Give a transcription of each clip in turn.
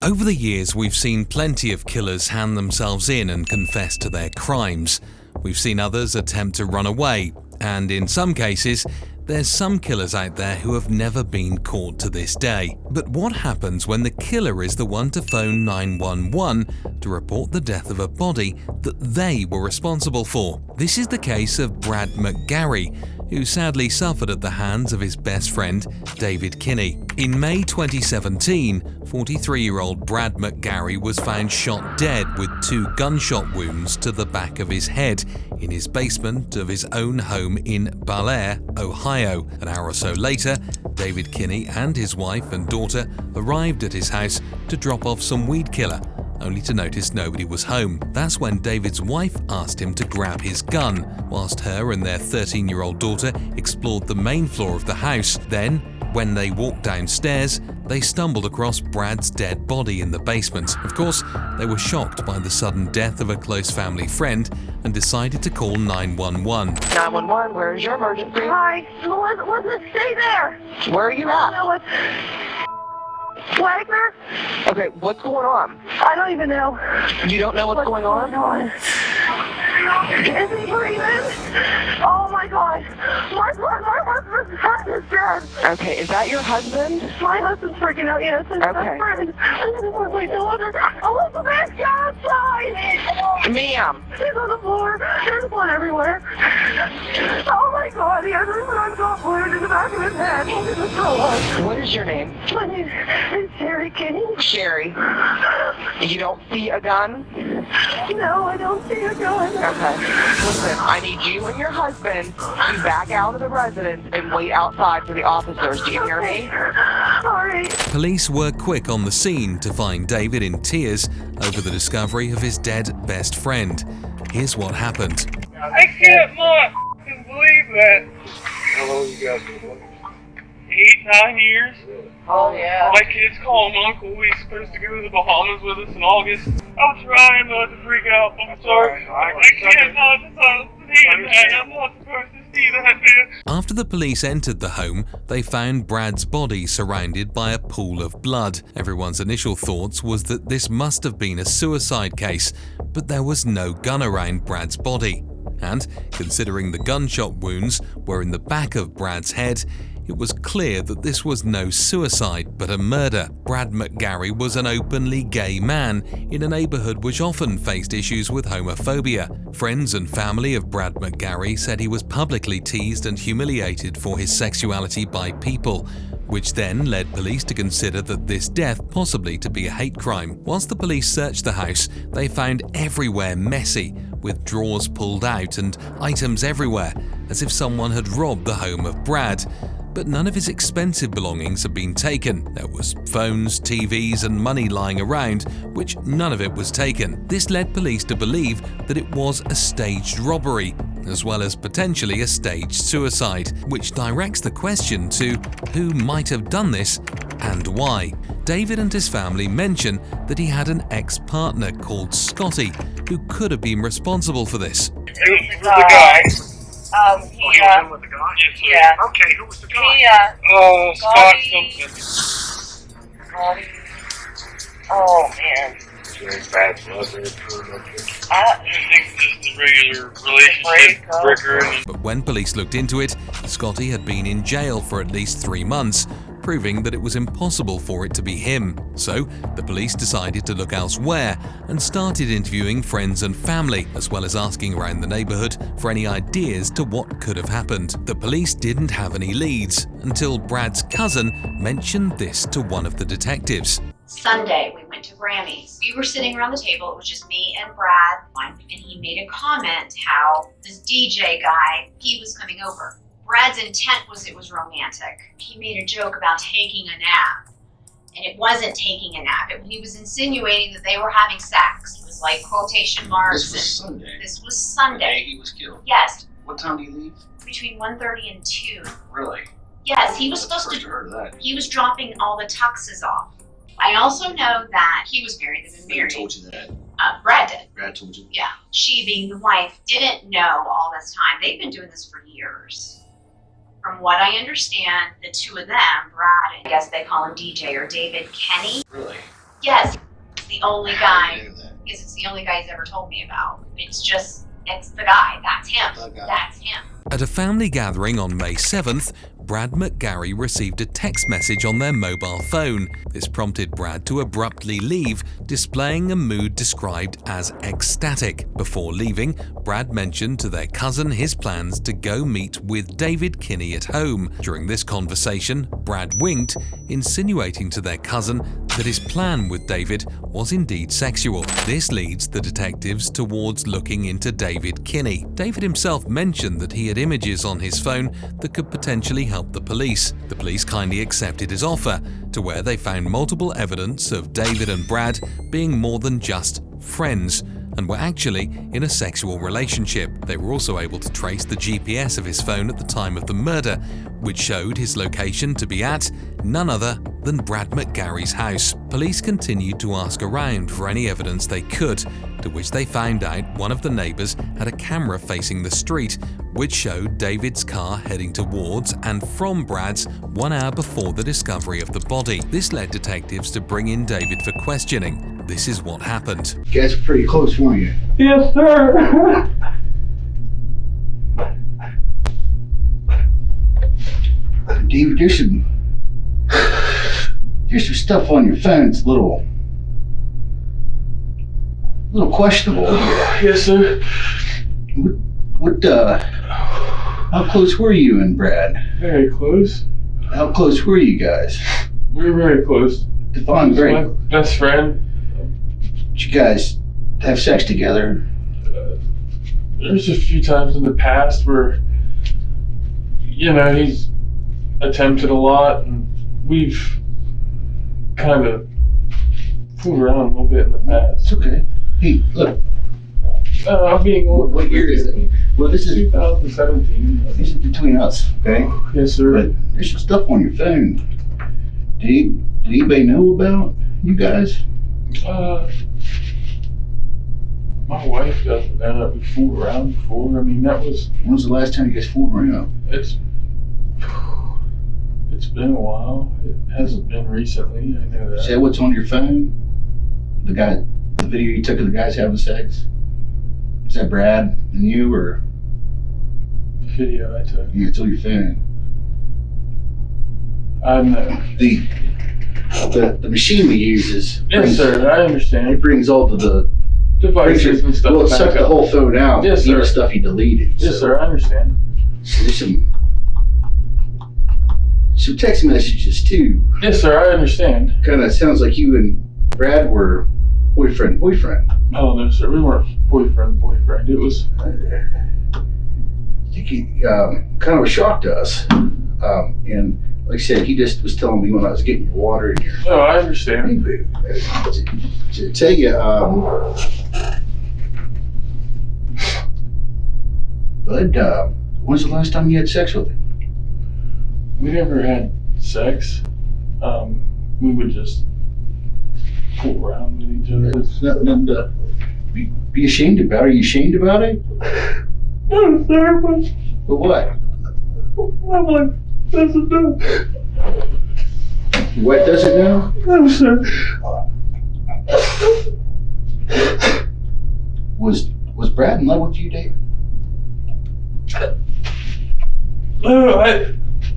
Over the years, we've seen plenty of killers hand themselves in and confess to their crimes. We've seen others attempt to run away, and in some cases, there's some killers out there who have never been caught to this day. But what happens when the killer is the one to phone 911 to report the death of a body that they were responsible for? This is the case of Brad McGarry, who sadly suffered at the hands of his best friend, David Kinney. In May 2017, 43-year-old Brad McGarry was found shot dead with 2 gunshot wounds to the back of his head in his basement of his own home in Bel Air, Ohio. An hour or so later, David Kinney and his wife and daughter arrived at his house to drop off some weed killer, only to notice nobody was home. That's when David's wife asked him to grab his gun, whilst her and their 13-year-old daughter explored the main floor of the house. Then, when they walked downstairs, they stumbled across Brad's dead body in the basement. Of course, they were shocked by the sudden death of a close family friend and decided to call 911. 911, where is your emergency? Hi, listen, stay there. Where are you at? No, what? Wagner? Okay, what's going on? I don't even know. You don't know what's going on? Is he breathing? Oh my God. My husband is dead. Okay, is that your husband? My husband's freaking out, yes. And Okay. my friend. My daughter. Elizabeth, get outside. Ma'am. He's on the floor. There's blood everywhere. Oh my God, he has a gunshot wound in the back of his head. He's in the throat. What is your name? My name is Sherry Kinney. Sherry. You don't see a gun? No, I don't see a gun. Okay. Listen, I need you and your husband to back out of the residence and wait outside for the officers. Do you hear me? All right. Police were quick on the scene to find David in tears over the discovery of his dead best friend. Here's what happened. I can't believe that. How long you guys been together? 8, 9 years. Oh, yeah. My kids call him Uncle. He's supposed to go to the Bahamas with us in August. I'm trying not to freak out. I'm sorry. I can't not see that. I'm not supposed to see that, man. After the police entered the home, they found Brad's body surrounded by a pool of blood. Everyone's initial thoughts was that this must have been a suicide case, but there was no gun around Brad's body. And, considering the gunshot wounds were in the back of Brad's head, it was clear that this was no suicide but a murder. Brad McGarry was an openly gay man in a neighborhood which often faced issues with homophobia. Friends and family of Brad McGarry said he was publicly teased and humiliated for his sexuality by people, which then led police to consider that this death possibly to be a hate crime. Whilst the police searched the house, they found everywhere messy, with drawers pulled out and items everywhere, as if someone had robbed the home of Brad. But none of his expensive belongings had been taken. There was phones, TVs and money lying around, which none of it was taken. This led police to believe that it was a staged robbery, as well as potentially a staged suicide, which directs the question to who might have done this and why. David and his family mention that he had an ex-partner called Scotty, who could have been responsible for this. Who was the guy? You was in with the guy? Yes, sir. Yeah. Okay, who was the guy? Scott Scotty. something. Oh man. Very bad blood there, poor little kid. I think just a regular relationship breaker. But when police looked into it, Scotty had been in jail for at least 3 months, proving that it was impossible for it to be him. So, the police decided to look elsewhere and started interviewing friends and family, as well as asking around the neighborhood for any ideas to what could have happened. The police didn't have any leads until Brad's cousin mentioned this to one of the detectives. Sunday, we went to Grammy's. We were sitting around the table, it was just me and Brad, and he made a comment how this DJ guy, he was coming over. Brad's intent was it was romantic. He made a joke about taking a nap, and it wasn't taking a nap. He was insinuating that they were having sex. It was like quotation marks. This was Sunday. This was The Sunday. day he was killed. Yes, What time did he leave? between 1:30 and 2. Really? Yes, he was That's supposed the to, first I heard of that. he was dropping all the tuxes off. I also know that he was married, they've been Who married. told you that? Brad did. Brad told you? Yeah, she being the wife didn't know all this time. They've been doing this for years. From what I understand, the two of them, Brad, and I guess they call him DJ or David Kinney. Really? Yes, it's the only I guy. knew that. Because it's the only guy he's ever told me about. It's the guy. That's him. The guy. That's him. At a family gathering on May 7th, Brad McGarry received a text message on their mobile phone. This prompted Brad to abruptly leave, displaying a mood described as ecstatic. Before leaving, Brad mentioned to their cousin his plans to go meet with David Kinney at home. During this conversation, Brad winked, insinuating to their cousin that his plan with David was indeed sexual. This leads the detectives towards looking into David Kinney. David himself mentioned that he had images on his phone that could potentially help the police. The police kindly accepted his offer, to where they found multiple evidence of David and Brad being more than just friends and were actually in a sexual relationship. They were also able to trace the GPS of his phone at the time of the murder, which showed his location to be at none other than Brad McGarry's house. Police continued to ask around for any evidence they could, to which they found out one of the neighbors had a camera facing the street, which showed David's car heading towards and from Brad's 1 hour before the discovery of the body. This led detectives to bring in David for questioning. This is what happened. You guys are pretty close, weren't you? Yes, sir. David, there's some stuff on your phone that's a little questionable here. Yes, sir. How close were you and Brad? Very close. How close were you guys? We're very close. Define He's great. my best friend. Did you guys have sex together? There's a few times in the past where, he's attempted a lot, and we've kind of fooled around a little bit in the past. It's okay. Hey, look. I'm being What year is it? Well, this is 2017. This is between us, okay? Yes, sir. But there's some stuff on your phone. Did anybody know about you guys? My wife doesn't know that we fooled around before. I mean, that was. When was the last time you guys fooled around? It's been a while. It hasn't been recently. I know that. Is that what's on your phone? The video you took of the guys having sex? Is that Brad and you, or? The video I took. Yeah, it's on your phone. I know. The machine we use is. Yes, sir. I understand. It brings all the Devices and stuff. Well, it back sucked the up. whole phone out. Yes, even sir. Stuff he deleted. Yes, so. sir. I understand. So there's some text messages too. Yes, sir. I understand. Kind of sounds like you and Brad were boyfriend. Oh no, sir. We weren't boyfriend. It was. I think he kind of a shock to us. And like I said, he just was telling me when I was getting your water in here. No, I understand. To tell you, Bud, when's the last time you had sex with him? We never had sex. We would just fool around with each other. It's nothing to be ashamed about. Are you ashamed about it? No, sir, But what? my wife doesn't know. What does it now? No, sir. Was Brad in love with you, Dave? No,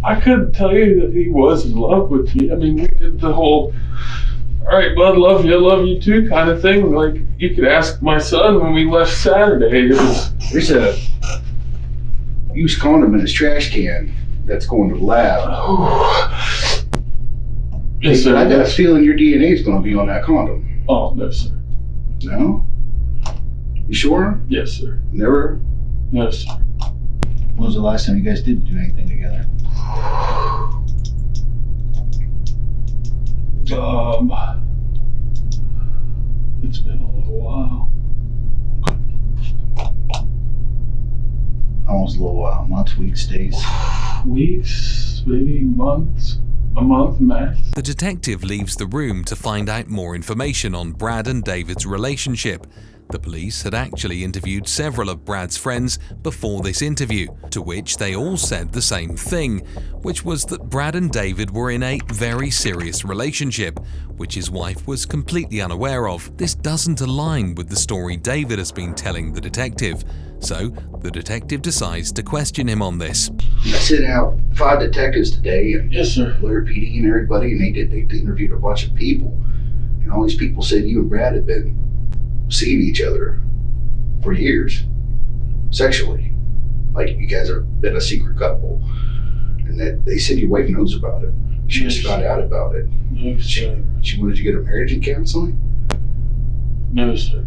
I couldn't tell you that he was in love with me. I mean, we did the whole, all right, bud, love you too kind of thing. Like, you could ask my son when we left Saturday. It was. There's a used condom in his trash can that's going to the lab. Yes, sir. I got a feeling your DNA is going to be on that condom. Oh, no, sir. No? You sure? Yes, sir. Never? No, sir. When was the last time you guys did do anything together? It's been a little while. Almost a little while. Months, weeks, days. Weeks, maybe months. A month max. The detective leaves the room to find out more information on Brad and David's relationship. The police had actually interviewed several of Brad's friends before this interview, to which they all said the same thing, which was that Brad and David were in a very serious relationship, which his wife was completely unaware of. This doesn't align with the story David has been telling the detective, so the detective decides to question him on this. I sent out 5 detectives today, and Yes, sir. Larry PD and everybody, and they interviewed a bunch of people. And all these people said you and Brad had been seeing each other for years, sexually. Like you guys have been a secret couple. And that they said your wife knows about it. She just found out about it. No, sir. She wanted you to get a marriage and counseling? No, sir.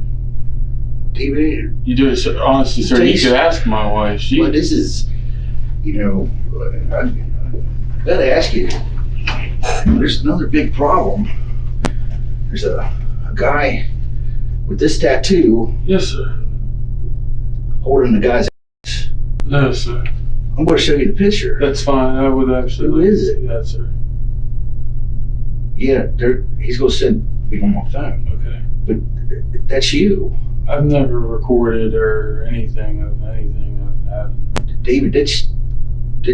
David, You do it, sir. Honestly, sir, you could ask my wife. well, this is, I gotta ask you, there's another big problem. There's a guy with this tattoo Yes, sir. holding the guy's ass. No, sir. I'm going to show you the picture. That's fine. I would actually. Who like is to it? see that, sir. Yeah, he's going to send me on my phone. Okay. But that's you. I've never recorded or anything of anything I've had. David, that's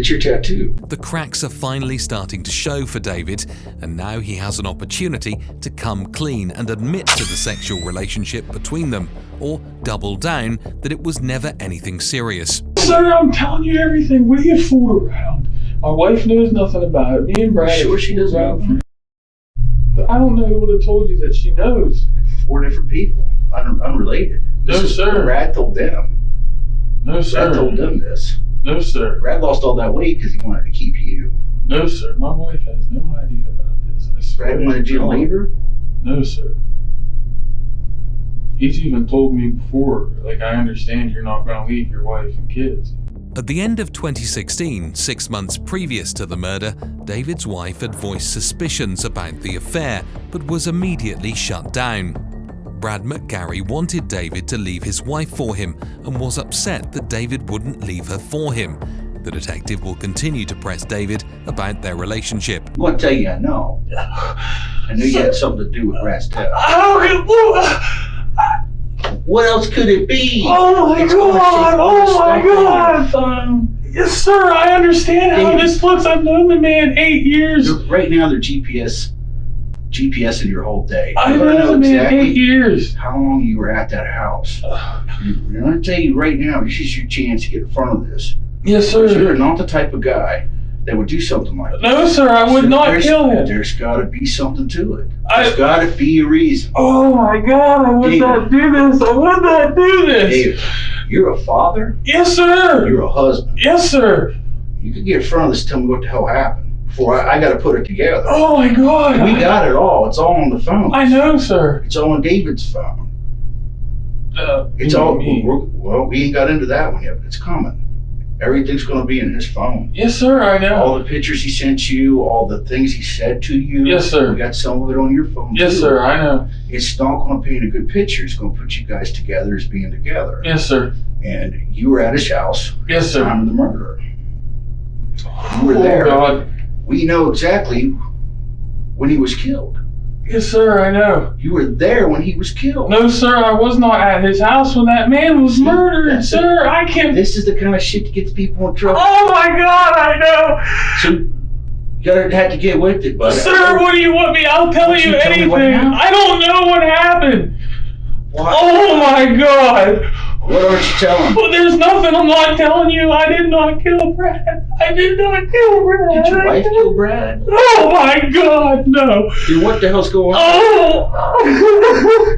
your tattoo. The cracks are finally starting to show for David, and now he has an opportunity to come clean and admit to the sexual relationship between them, or double down that it was never anything serious. Sir, I'm telling you everything. We have fooled around. My wife knows nothing about it. Me and Brad. Sure she doesn't fooled know. around. But I don't know who would have told you that she knows. 4 different people, unrelated. No, sir. Brad told them. No, Brad sir. told them this. No, sir. Brad lost all that weight because he wanted to keep you. No, sir. My wife has no idea about this. I swear. Brad wanted you to leave her? No, sir. He's even told me before, like, I understand you're not going to leave your wife and kids. At the end of 2016, 6 months previous to the murder, David's wife had voiced suspicions about the affair, but was immediately shut down. Brad McGarry wanted David to leave his wife for him and was upset that David wouldn't leave her for him. The detective will continue to press David about their relationship. I'm going to tell you, I know. I knew you had something to do with Brad's death. What else could it be? Oh my It's gonna God! take all this Oh my stuff on God! your phone. Yes, sir. I understand how David. this looks. I've known the man 8 years. Right now, they're GPS in your whole day. I've You wanna known the man 8 years. how long you were at that house. I'm going to tell you right now, this is your chance to get in front of this. Yes, You're sir. not the type of guy that would do something like that. No, sir. I would not kill him. There's got to be something to it. I- There's got to be a reason. Oh my God! I would David. not do this. I would not do this. David, you're a father. Yes, sir. You're a husband. Yes, sir. You could get in front of this and tell me what the hell happened before I got to put it together. Oh my God! We got it all. It's all on the phone. I know, sir. It's all on David's phone. It's you all. mean me. Well, we ain't got into that one yet, but it's coming. Everything's going to be in his phone. Yes, sir. I know. All the pictures he sent you, all the things he said to you. Yes, sir. We got some of it on your phone. Yes, too. sir. I know. It's not going to paint a good picture. It's going to put you guys together as being together. Yes, sir. And you were at his house Yes, at the sir. time of the murder. You were there. Oh God. We know exactly when he was killed. Yes, sir. I know. You were there when he was killed. No, sir. I was not at his house when that man was murdered, That's sir. I can't. This is the kind of shit that gets people in trouble. Oh my God! I know. So you gotta have to get with it, buddy. Sir, what do you want me? I'll tell Won't you you tell me anything. what happened? I don't know what happened. Why? Oh my God! What aren't you telling? Well, there's nothing I'm not telling you. I did not kill Brad. I did not kill Brad. Did your wife kill Brad? Oh my God, no. Dude, what the hell's going on? Oh!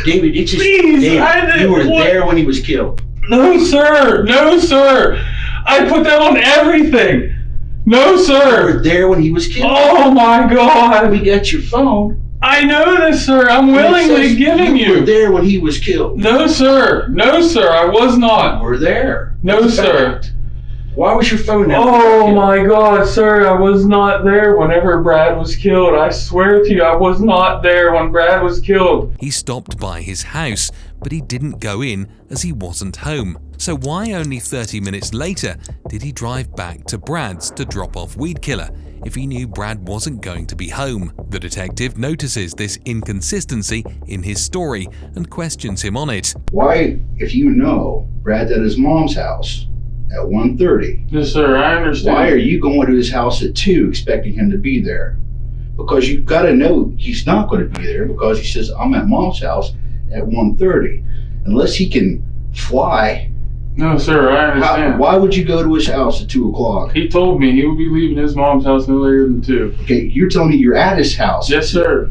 David, it's just Please, David, I didn't- you were what? there when he was killed. No, sir. No, sir. I put that on everything. No, You sir. were there when he was killed. Oh my God. We got your phone. I know this, sir. I'm It willingly says giving you were you. there when he was killed. No, sir. No, sir. I was You not. were there. No, That's a sir. fact. Why was your phone out? Oh my God, sir, I was not there whenever Brad was killed. I swear to you, I was not there when Brad was killed. He stopped by his house, but he didn't go in as he wasn't home. So why only 30 minutes later did he drive back to Brad's to drop off Weed Killer if he knew Brad wasn't going to be home? The detective notices this inconsistency in his story and questions him on it. Why, if you know Brad's at his mom's house at 1:30, Yes, sir, I understand. why are you going to his house at 2 expecting him to be there? Because you've got to know he's not going to be there because he says, I'm at mom's house at 1:30. Unless he can fly, No, sir, I understand. why would you go to his house at 2 o'clock? He told me he would be leaving his mom's house no later than 2. Okay, you're telling me you're at his house Yes, sir.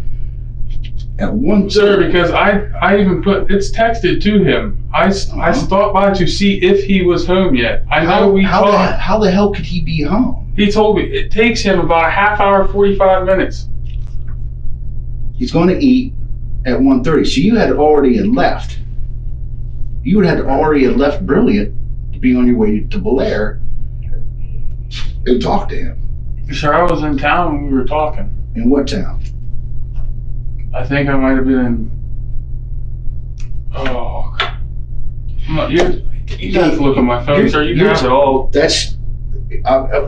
at 1:30. Sir, because I even put, it's texted to him. I stopped by to see if he was home yet. I know we talked. How the hell could he be home? He told me it takes him about a half hour, 45 minutes. He's going to eat at 1:30. So you had already left. You had already left Brilliant to be on your way to Belair and talk to him. Sir, I was in town when we were talking. In what town? I think I might have been in. Oh, you have to look at my phone, sir. You have it all. That's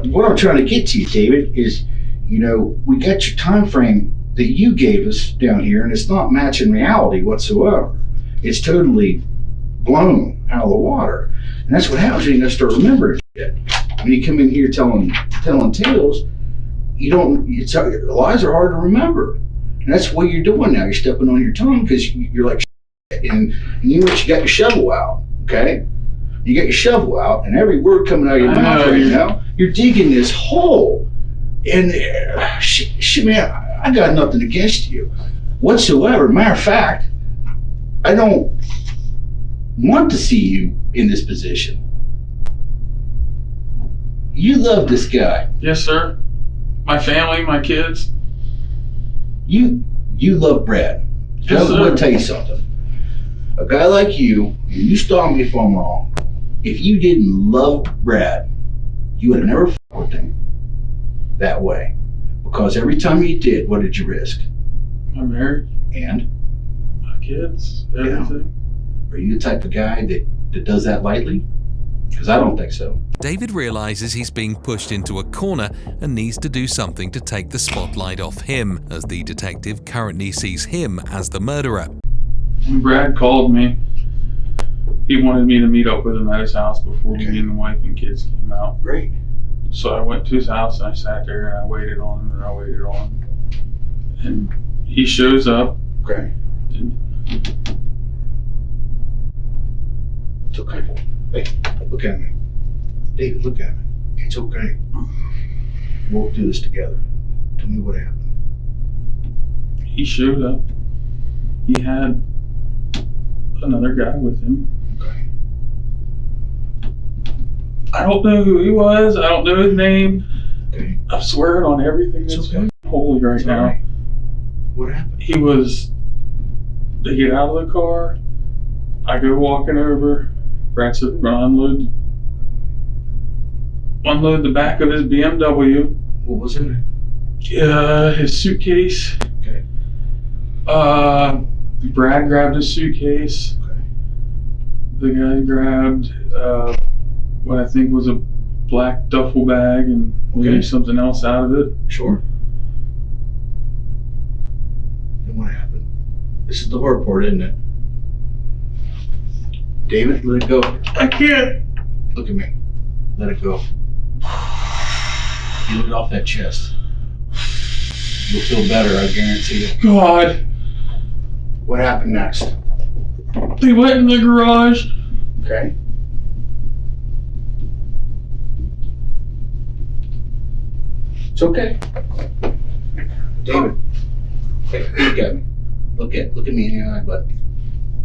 what I'm trying to get to you, David. Is we got your time frame that you gave us down here, and it's not matching reality whatsoever. It's totally blown out of the water, and that's what happens when you start remembering shit. When you come in here telling tales, you don't. Lies are hard to remember, and that's what you're doing now. You're stepping on your tongue because you're like, and you know what? You got your shovel out, okay? You got your shovel out, and every word coming out of your mouth right now, you're digging this hole. And man, I got nothing against you whatsoever. Matter of fact, I don't want to see you in this position. You love this guy. Yes, sir. My family, my kids. You love Brad. Yes, I'm going to tell you something. A guy like you, and you stop me if I'm wrong, if you didn't love Brad, you would have never fucked with him that way. Because every time you did, what did you risk? My marriage, And my kids, everything. are you the type of guy that does that lightly? Because I don't think so. David realizes he's being pushed into a corner and needs to do something to take the spotlight off him, as the detective currently sees him as the murderer. When Brad called me, he wanted me to meet up with him at his house before me and the wife and kids came out. Great. So I went to his house and I sat there and I waited on him and I waited on him. And he shows up. Okay. It's okay. Hey, look at me. David, look at me. It's okay. We'll do this together. Tell me what happened. He showed up. He had another guy with him. Okay. I don't know who he was. I don't know his name. Okay. I'm swearing on everything that's It's okay. holy right It's now. all right. What happened? He was, they get out of the car. I go walking over. Brad said, unload the back of his BMW. What was it? His suitcase. Okay. Brad grabbed his suitcase. Okay. The guy grabbed what I think was a black duffel bag and maybe something else out of it. Sure. Then what happened? This is the hard part, isn't it? David, let it go. I can't. Look at me. Let it go. Get it off that chest. You'll feel better, I guarantee you. God. What happened next? They went in the garage. Okay. It's okay. David, hey, look at me. Look at me in the eye, bud.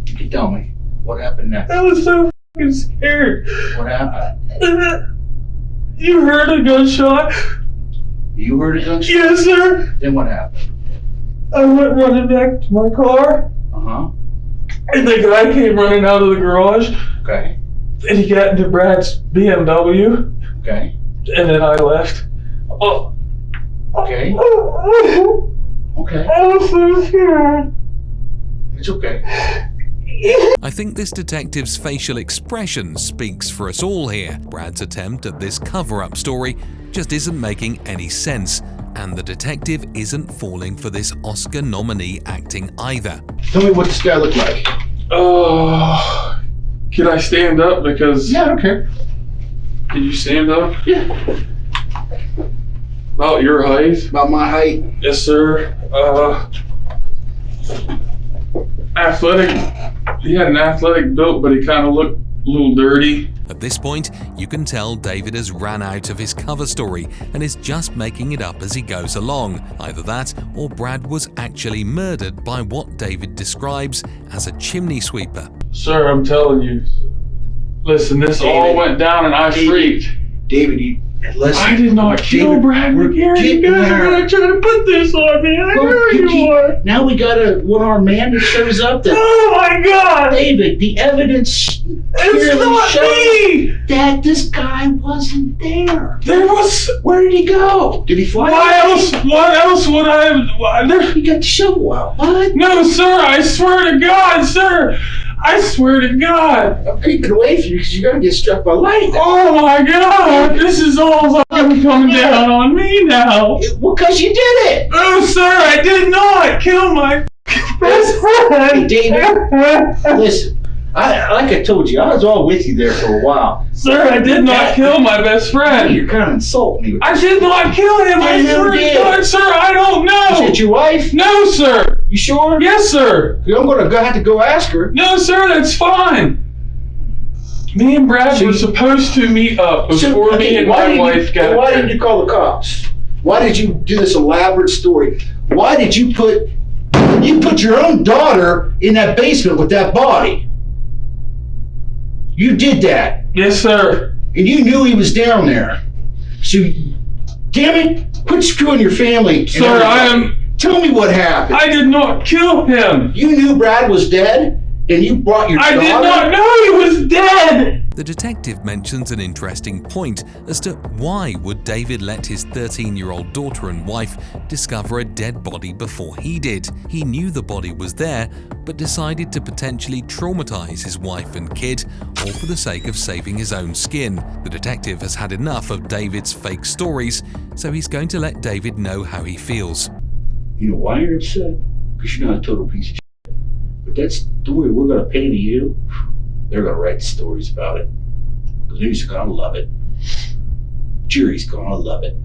You can tell me what happened next. I was so fucking scared. What happened? You heard a gunshot? You heard a gunshot? Yes, sir. Then what happened? I went running back to my car, Uh-huh. and the guy came running out of the garage, Okay. and he got into Brad's BMW, Okay. And then I left. Oh. Okay. Okay. I'm so scared. It's okay. I think this detective's facial expression speaks for us all here. Brad's attempt at this cover-up story just isn't making any sense, and the detective isn't falling for this Oscar nominee acting either. Tell me what this guy looked like. Oh. Can I stand up? Because. Yeah, I don't care. Can you stand up? Yeah. About your height? About my height. Yes, sir. Athletic. He had an athletic build, but he kind of looked a little dirty. At this point, you can tell David has ran out of his cover story and is just making it up as he goes along. Either that, or Brad was actually murdered by what David describes as a chimney sweeper. Sir, I'm telling you. Listen, this David, all went down and I freaked. David, listen. I did not kill David, Brad we're McGarry. You getting guys are there. gonna try to put this on me. I Well, know you are. Now we got a one-armed man that shows up that, Oh my God! David, the evidence It's clearly not shows me! that this guy wasn't there. There was. Where did he go? Did he fly? Why else? What else would I have? He got the shovel out. What? No, sir. I swear to God, sir. I swear to God. I'm keeping away from you because you're gonna get struck by lightning. Oh my God! This is all coming down on me now. Well, because you did it. Oh, sir, I did not kill my best friend. Hey, David, listen. Like I told you, I was all with you there for a while. Sir, I did not kill my best friend. You're kind of insulting me. I did not kill him. I Who swear to did? God, sir, I don't Is know. it your wife? No, sir. You sure? Yes, sir. I'm gonna have to go ask her. No, sir, that's fine. Me and Brad So were you- supposed to meet up before me and my wife got Why there. did you call the cops? Why did you do this elaborate story? Why did you put your own daughter in that basement with that body? You did that, Yes, sir. and you knew he was down there. So, damn it, quit screwing your family. and Sir, everything. Tell me what happened. I did not kill him. You knew Brad was dead, and you brought your I daughter. did not know he was dead. The detective mentions an interesting point as to why would David let his 13-year-old daughter and wife discover a dead body before he did. He knew the body was there, but decided to potentially traumatize his wife and kid, all for the sake of saving his own skin. The detective has had enough of David's fake stories, so he's going to let David know how he feels. You know why you're upset? Because you're not a total piece of shit. But that story we're going to pay to you, they're going to write stories about it. The news are going to love it. Jury's going to love it.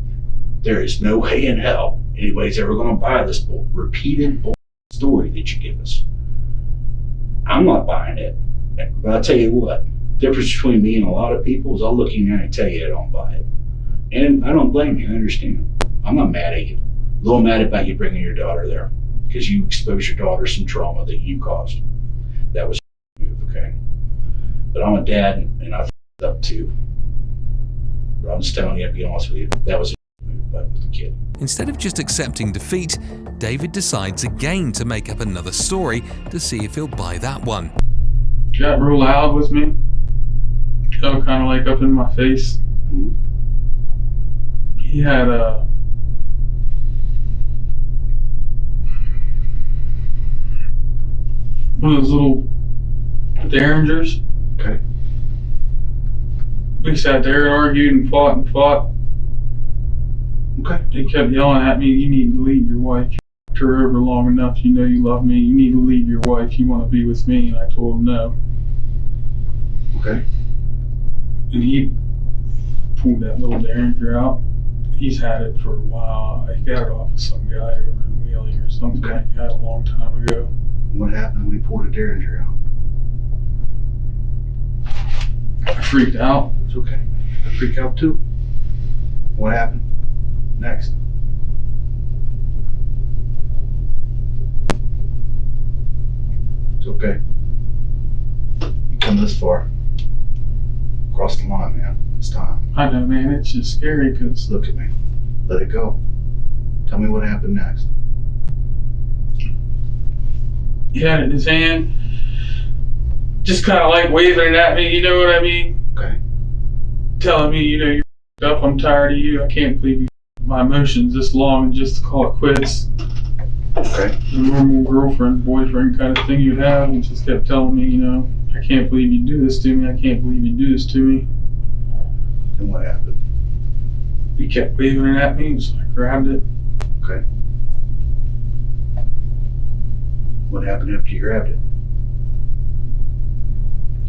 There is no way in hell anybody's ever going to buy this repeated story that you give us. I'm not buying it. But I'll tell you what, the difference between me and a lot of people is I'll look you in there and tell you I don't buy it. And I don't blame you, I understand. I'm not mad at you. A little mad about you bringing your daughter there because you exposed your daughter to some trauma that you caused. That was a move, okay? But I'm a dad and I f***ed up too. But I'm just telling you, I'll be honest with you, that was a move with the kid. Instead of just accepting defeat, David decides again to make up another story to see if he'll buy that one. Got real loud with me. Got kind of like up in my face. He had one of those little derringers. Okay. We sat there and argued and fought and fought. Okay. He kept yelling at me, "You need to leave your wife. You f***ed her over long enough. You know you love me. You need to leave your wife. You want to be with me." And I told him no. Okay. And he pulled that little derringer out. He's had it for a while. I got it off of some guy over in Wheeling or something like that a long time ago. What happened when he pulled a derringer out? I freaked out. It's okay. I freak out too. What happened next? It's okay. You come this far. Cross the line, man. It's time. I know, man. It's just scary because Look at me. Let it go. Tell me what happened next. he had it in his hand, just kind of like waving it at me. You know what I mean? Okay. Telling me, you know, you're up. I'm tired of you. I can't believe you my emotions this long just to call it quits. Okay. The normal girlfriend, boyfriend kind of thing you'd have, and just kept telling me, you know, I can't believe you do this to me. I can't believe you do this to me. And what happened? He kept waving it at me, so I grabbed it. Okay. What happened after you grabbed it?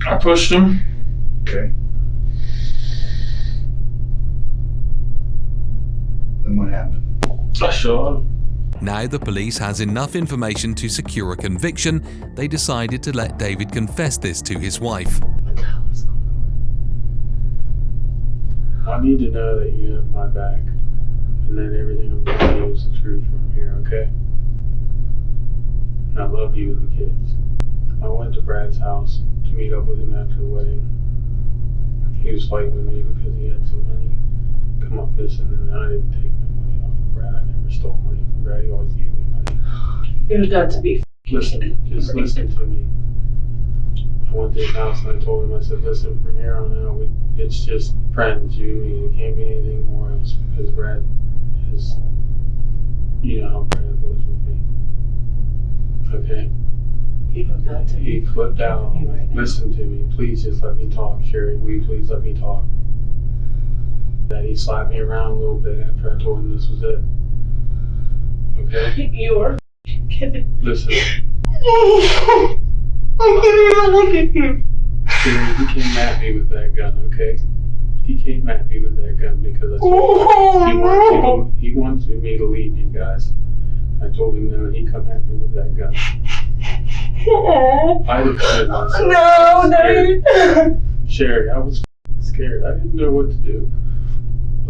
I pushed him. Okay. Then what happened? I shot him. Now the police has enough information to secure a conviction, they decided to let David confess this to his wife. What the hell is going on? I need to know that you have my back, and that everything I'm telling you is the truth from here, okay? And I love you and the kids. I went to Brad's house to meet up with him after the wedding. He was fighting with me because he had some money come up missing, and I didn't take no money off of Brad. I never stole money from Brad. He always gave me money. You've got to be Listen, just listen to me. I went to his house and I told him, I said, listen, from here on out, it's just friends, you and me. It can't be anything more else because Brad is, you know how Brad was with me. Okay? You've got to He be flipped out. me right now. Listen to me. Please just let me talk, Sherry. Will you please let me talk? That he slapped me around a little bit after I told him this was it. Okay? You are kidding. Listen. I'm gonna look at you. Sherry, he came at me with that gun, okay? He came at me with that gun because I told him he wanted me to leave you guys. I told him no, and he come at me with that gun. I defended myself. No. Sherry, I was scared. I didn't know what to do.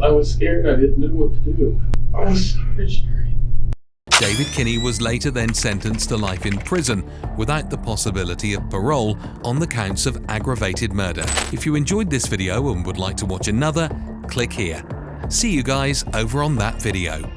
I was scared. I didn't know what to do. I was scared, Sherry. David Kinney was later then sentenced to life in prison without the possibility of parole on the counts of aggravated murder. If you enjoyed this video and would like to watch another, click here. See you guys over on that video.